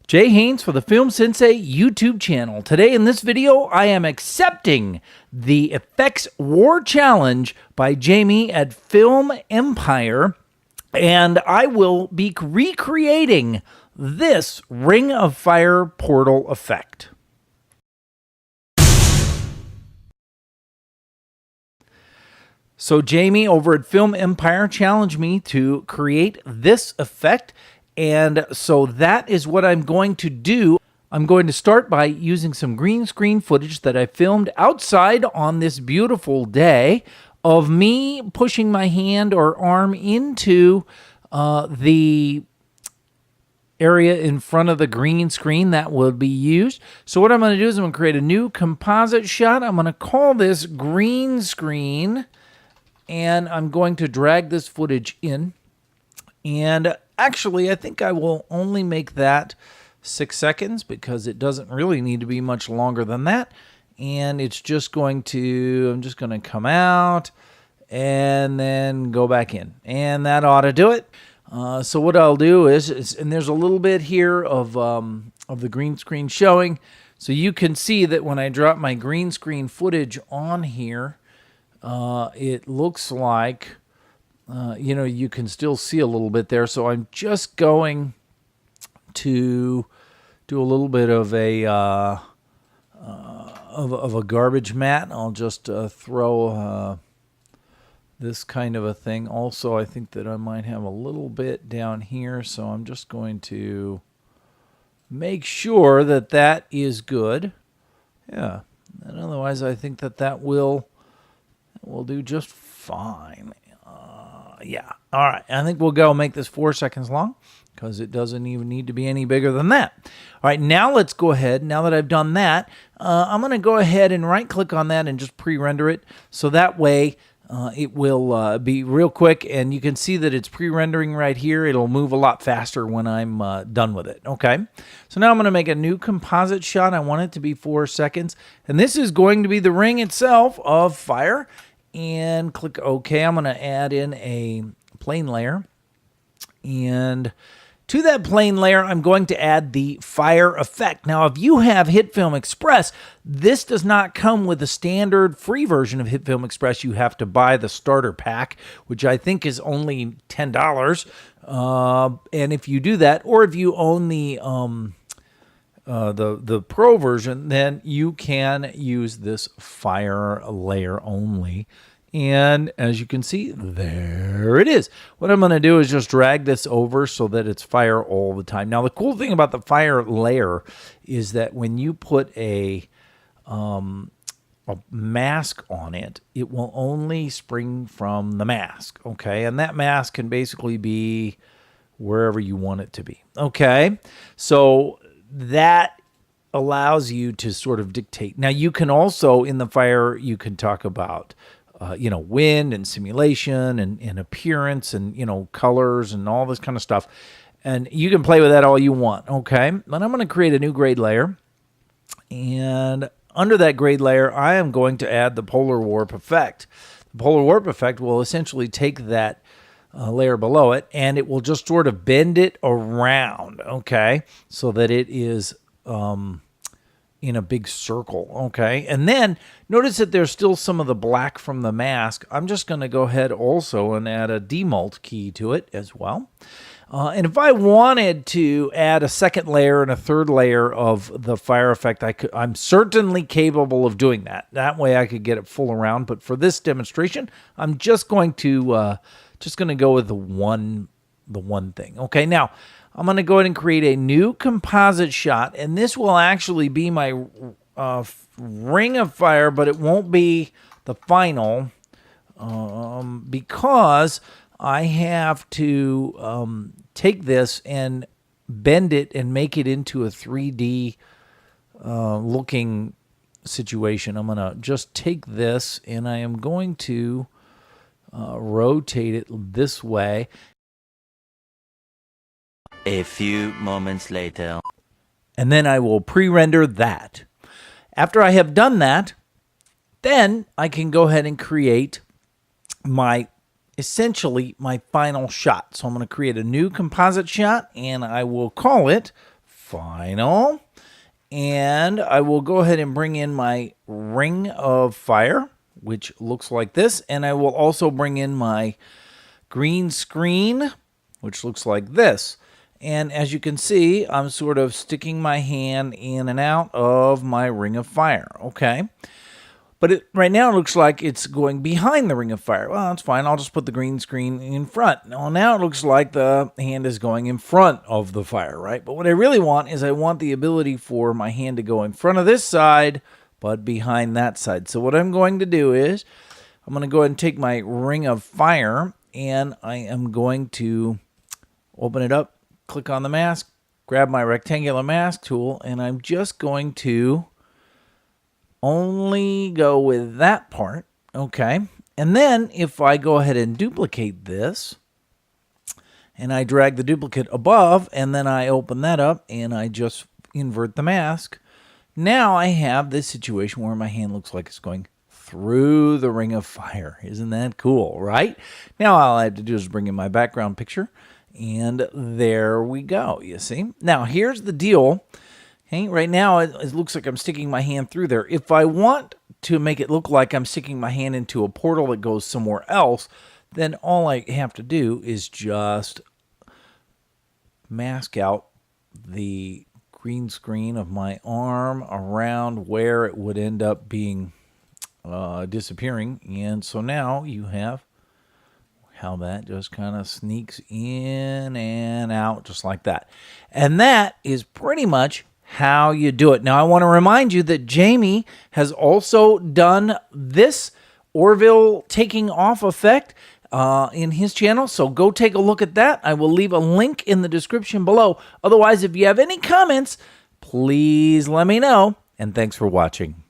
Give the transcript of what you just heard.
Jay Haynes for the Film Sensei YouTube channel. Today in this video, I am accepting the Effects War Challenge by Jaime at Film Empire, and I will be recreating this Ring of Fire portal effect. So Jaime over at Film Empire challenged me to create this effect, and so that is what I'm going to do. I'm going to start by using some green screen footage that I filmed outside on this beautiful day of me pushing my hand or arm into the area in front of the green screen that will be used. So what I'm going to do is I'm going to create a new composite shot. I'm going to call this green screen, and I'm going to drag this footage in. And actually, I think I will only make that 6 seconds because it doesn't really need to be much longer than that. And it's just going to, I'm just going to come out and then go back in. And that ought to do it. So what I'll do is, and there's a little bit here of the green screen showing. So you can see that when I drop my green screen footage on here, it looks like, you can still see a little bit there. So I'm just going to do a little bit of a garbage mat. I'll just throw this kind of a thing. Also, I think that I might have a little bit down here. So I'm just going to make sure that that is good. Yeah. And otherwise, I think that that will do just fine. Yeah. All right. I think we'll go make this 4 seconds long because it doesn't even need to be any bigger than that. All right. Now let's go ahead. Now that I've done that, I'm going to go ahead and right click on that and just pre-render it. So that way it will be real quick, and you can see that it's pre-rendering right here. It'll move a lot faster when I'm done with it. Okay. So now I'm going to make a new composite shot. I want it to be 4 seconds. And this is going to be the ring itself of fire. And click OK. I'm going to add in a plane layer. And to that plane layer, I'm going to add the fire effect. Now, if you have HitFilm Express, this does not come with the standard free version of HitFilm Express. You have to buy the starter pack, which I think is only $10. And if you do that, or if you own the pro version, then you can use this fire layer only. And as you can see, there it is. What I'm going to do is just drag this over so that it's fire all the time. Now, the cool thing about the fire layer is that when you put a mask on it, it will only spring from the mask. Okay, and that mask can basically be wherever you want it to be. Okay, so that allows you to sort of dictate. Now, you can also, in the fire, you can talk about, wind and simulation and appearance and, colors and all this kind of stuff. And you can play with that all you want, okay? But I'm going to create a new grade layer. And under that grade layer, I am going to add the polar warp effect. The polar warp effect will essentially take that layer below it, and it will just sort of bend it around, okay, so that it is in a big circle, okay? And then notice that there's still some of the black from the mask. I'm just going to go ahead also and add a demult key to it as well. And if I wanted to add a second layer and a third layer of the fire effect, I'm certainly capable of doing that. That way I could get it full around. But for this demonstration, I'm just going to go with the one thing. Okay, now I'm going to go ahead and create a new composite shot, and this will actually be my ring of fire, but it won't be the final because I have to take this and bend it and make it into a 3D looking situation. I'm going to just take this and I am going to rotate it this way. A few moments later. And then I will pre-render that. After I have done that, then I can go ahead and create essentially my final shot. So I'm going to create a new composite shot, and I will call it final. And I will go ahead and bring in my ring of fire, which looks like this. And I will also bring in my green screen, which looks like this. And as you can see, I'm sort of sticking my hand in and out of my ring of fire. Okay. But right now it looks like it's going behind the ring of fire. Well, that's fine. I'll just put the green screen in front. Well, now it looks like the hand is going in front of the fire, right? But what I really want is I want the ability for my hand to go in front of this side, but behind that side. So what I'm going to do is I'm going to go ahead and take my ring of fire, and I am going to open it up, click on the mask, grab my rectangular mask tool, and I'm just going to only go with that part, okay? And then if I go ahead and duplicate this, and I drag the duplicate above, and then I open that up, and I just invert the mask, now I have this situation where my hand looks like it's going through the ring of fire. Isn't that cool, right? Now all I have to do is bring in my background picture, and there we go, you see? Now here's the deal. Okay, right now, it looks like I'm sticking my hand through there. If I want to make it look like I'm sticking my hand into a portal that goes somewhere else, then all I have to do is just mask out the green screen of my arm around where it would end up being disappearing. And so now you have how that just kind of sneaks in and out just like that. And that is pretty much how you do it. Now, I want to remind you that Jaime has also done this Orville taking off effect in his channel, so go take a look at that. I will leave a link in the description below. Otherwise, if you have any comments, please let me know, and thanks for watching.